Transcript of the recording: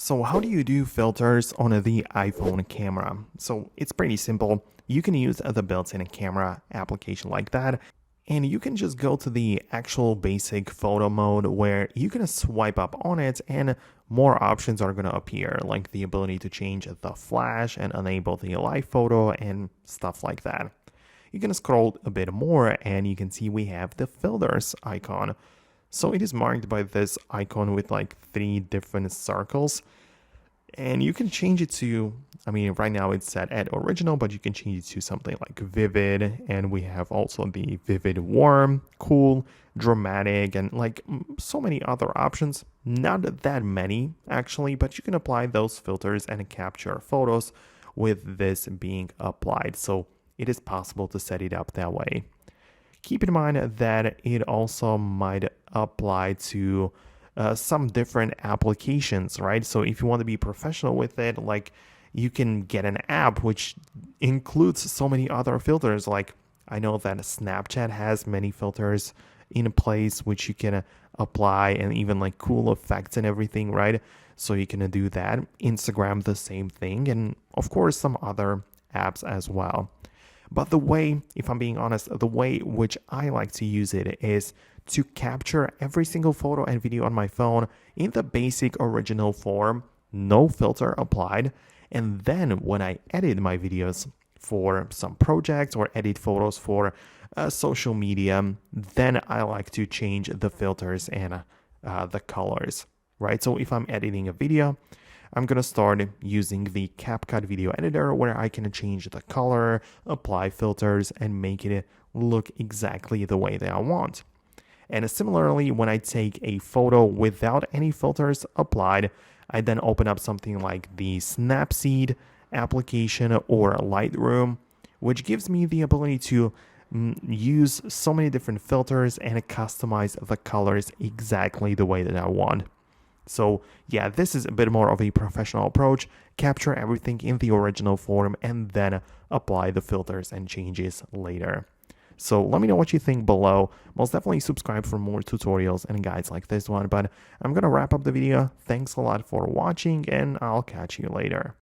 So how do you do filters on the iPhone camera? So it's pretty simple. You can use the built-in camera application like that, and you can just go to the actual basic photo mode where you can swipe up on it and more options are going to appear, like the ability to change the flash and enable the live photo and stuff like that. You can scroll a bit more and you can see we have the filters icon. So it is marked by this icon with like three different circles. And you can change it to, right now it's set at original, but you can change it to something like vivid. And we have also the vivid warm, cool, dramatic, and like so many other options. Not that many actually, but you can apply those filters and capture photos with this being applied. So it is possible to set it up that way. Keep in mind that it also might apply to some different applications, right? So if you want to be professional with it, like you can get an app which includes so many other filters. Like I know that Snapchat has many filters in place which you can apply and even like cool effects and everything, right? So you can do that. Instagram, the same thing. And of course, some other apps as well. But the way, if I'm being honest, the way which I like to use it is to capture every single photo and video on my phone in the basic original form, no filter applied. And then when I edit my videos for some projects or edit photos for social media, then I like to change the filters and the colors, right? So if I'm editing a video, I'm going to start using the CapCut video editor where I can change the color, apply filters, and make it look exactly the way that I want. And similarly, when I take a photo without any filters applied, I then open up something like the Snapseed application or Lightroom, which gives me the ability to use so many different filters and customize the colors exactly the way that I want. So yeah, this is a bit more of a professional approach. Capture everything in the original form and then apply the filters and changes later. So let me know what you think below. Most definitely subscribe for more tutorials and guides like this one. But I'm going to wrap up the video. Thanks a lot for watching and I'll catch you later.